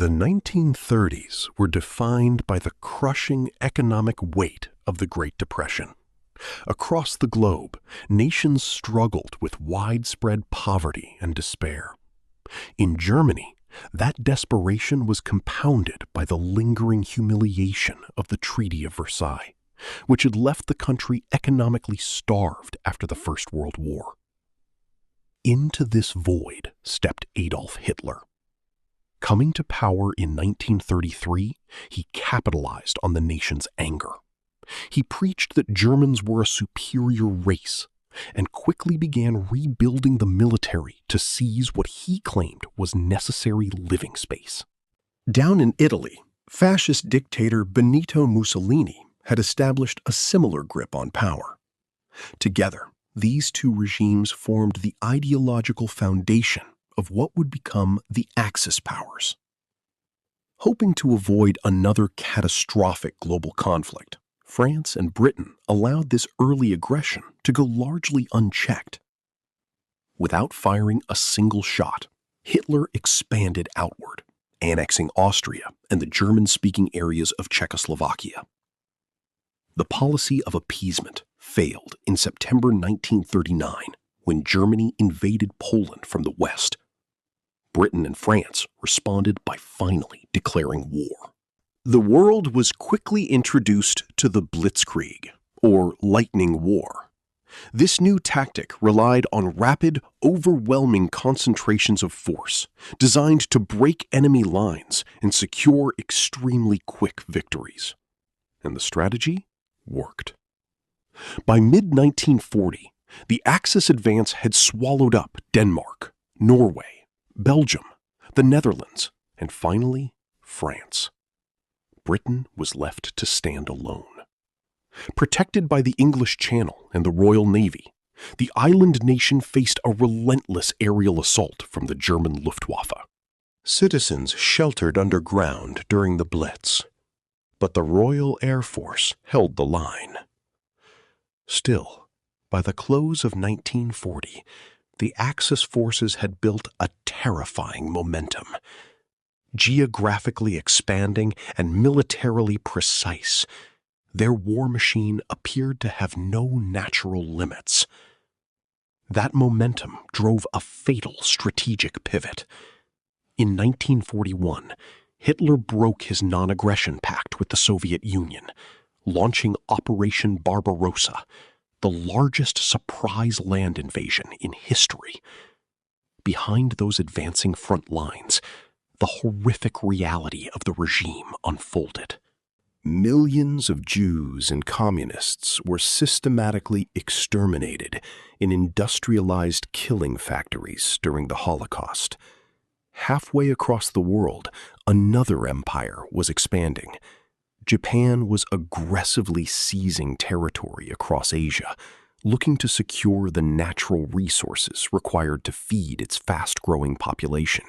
The 1930s were defined by the crushing economic weight of the Great Depression. Across the globe, nations struggled with widespread poverty and despair. In Germany, that desperation was compounded by the lingering humiliation of the Treaty of Versailles, which had left the country economically starved after the First World War. Into this void stepped Adolf Hitler. Coming to power in 1933, he capitalized on the nation's anger. He preached that Germans were a superior race and quickly began rebuilding the military to seize what he claimed was necessary living space. Down in Italy, fascist dictator Benito Mussolini had established a similar grip on power. Together, these two regimes formed the ideological foundation of what would become the Axis powers. Hoping to avoid another catastrophic global conflict, France and Britain allowed this early aggression to go largely unchecked. Without firing a single shot, Hitler expanded outward, annexing Austria and the German-speaking areas of Czechoslovakia. The policy of appeasement failed in September 1939 when Germany invaded Poland from the west. Britain and France responded by finally declaring war. The world was quickly introduced to the Blitzkrieg, or lightning war. This new tactic relied on rapid, overwhelming concentrations of force, designed to break enemy lines and secure extremely quick victories. And the strategy worked. By mid-1940, the Axis advance had swallowed up Denmark, Norway, Belgium, the Netherlands, and finally, France. Britain was left to stand alone. Protected by the English Channel and the Royal Navy, the island nation faced a relentless aerial assault from the German Luftwaffe. Citizens sheltered underground during the Blitz, but the Royal Air Force held the line. Still, by the close of 1940, the Axis forces had built a terrifying momentum. Geographically expanding and militarily precise, their war machine appeared to have no natural limits. That momentum drove a fatal strategic pivot. In 1941, Hitler broke his non-aggression pact with the Soviet Union, launching Operation Barbarossa, the largest surprise land invasion in history. Behind those advancing front lines, the horrific reality of the regime unfolded. Millions of Jews and communists were systematically exterminated in industrialized killing factories during the Holocaust. Halfway across the world, another empire was expanding. Japan was aggressively seizing territory across Asia, looking to secure the natural resources required to feed its fast-growing population.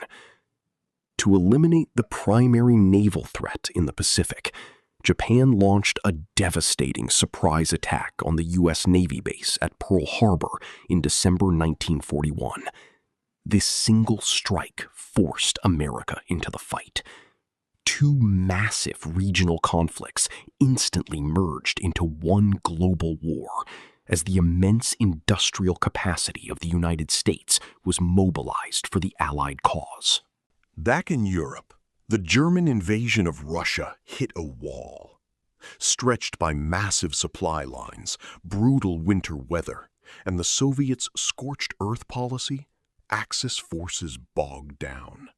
To eliminate the primary naval threat in the Pacific, Japan launched a devastating surprise attack on the U.S. Navy base at Pearl Harbor in December 1941. This single strike forced America into the fight. Two massive regional conflicts instantly merged into one global war as the immense industrial capacity of the United States was mobilized for the Allied cause. Back in Europe, the German invasion of Russia hit a wall. Stretched by massive supply lines, brutal winter weather, and the Soviets' scorched earth policy, Axis forces bogged down.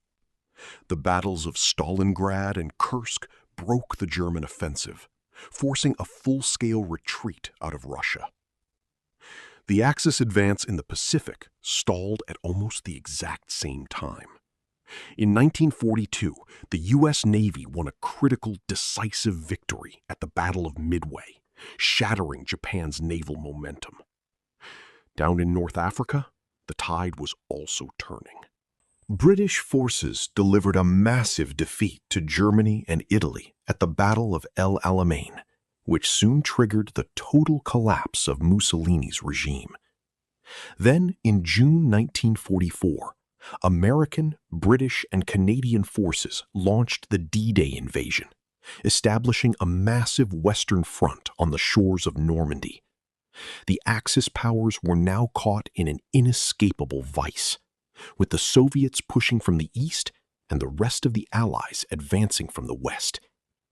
The battles of Stalingrad and Kursk broke the German offensive, forcing a full-scale retreat out of Russia. The Axis advance in the Pacific stalled at almost the exact same time. In 1942, the U.S. Navy won a critical, decisive victory at the Battle of Midway, shattering Japan's naval momentum. Down in North Africa, the tide was also turning. British forces delivered a massive defeat to Germany and Italy at the Battle of El Alamein, which soon triggered the total collapse of Mussolini's regime. Then, in June 1944, American, British, and Canadian forces launched the D-Day invasion, establishing a massive Western front on the shores of Normandy. The Axis powers were now caught in an inescapable vice, with the Soviets pushing from the east and the rest of the Allies advancing from the west.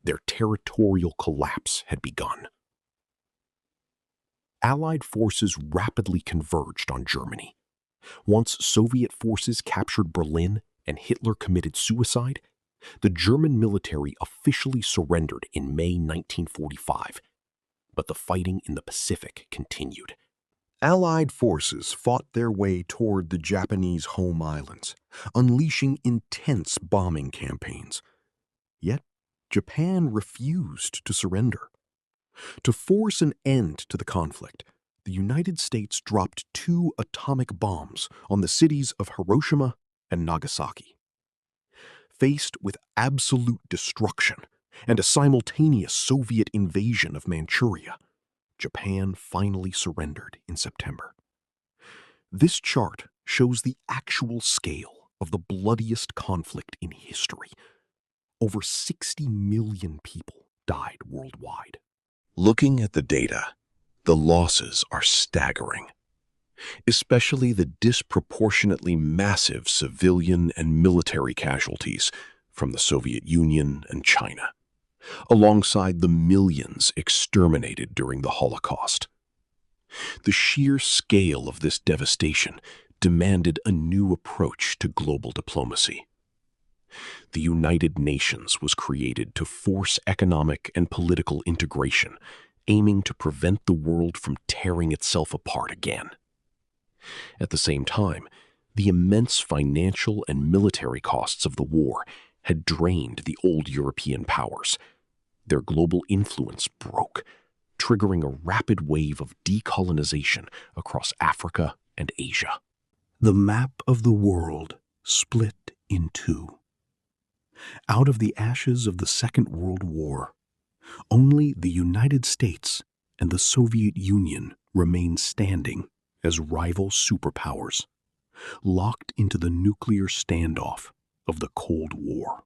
Their territorial collapse had begun. Allied forces rapidly converged on Germany. Once Soviet forces captured Berlin and Hitler committed suicide, the German military officially surrendered in May 1945. But the fighting in the Pacific continued. Allied forces fought their way toward the Japanese home islands, unleashing intense bombing campaigns. Yet, Japan refused to surrender. To force an end to the conflict, the United States dropped 2 atomic bombs on the cities of Hiroshima and Nagasaki. Faced with absolute destruction and a simultaneous Soviet invasion of Manchuria, Japan finally surrendered in September. This chart shows the actual scale of the bloodiest conflict in history. Over 60 million people died worldwide. Looking at the data, the losses are staggering, especially the disproportionately massive civilian and military casualties from the Soviet Union and China, alongside the millions exterminated during the Holocaust. The sheer scale of this devastation demanded a new approach to global diplomacy. The United Nations was created to force economic and political integration, aiming to prevent the world from tearing itself apart again. At the same time, the immense financial and military costs of the war had drained the old European powers. Their global influence broke, triggering a rapid wave of decolonization across Africa and Asia. The map of the world split in two. Out of the ashes of the Second World War, only the United States and the Soviet Union remained standing as rival superpowers, locked into the nuclear standoff of the Cold War.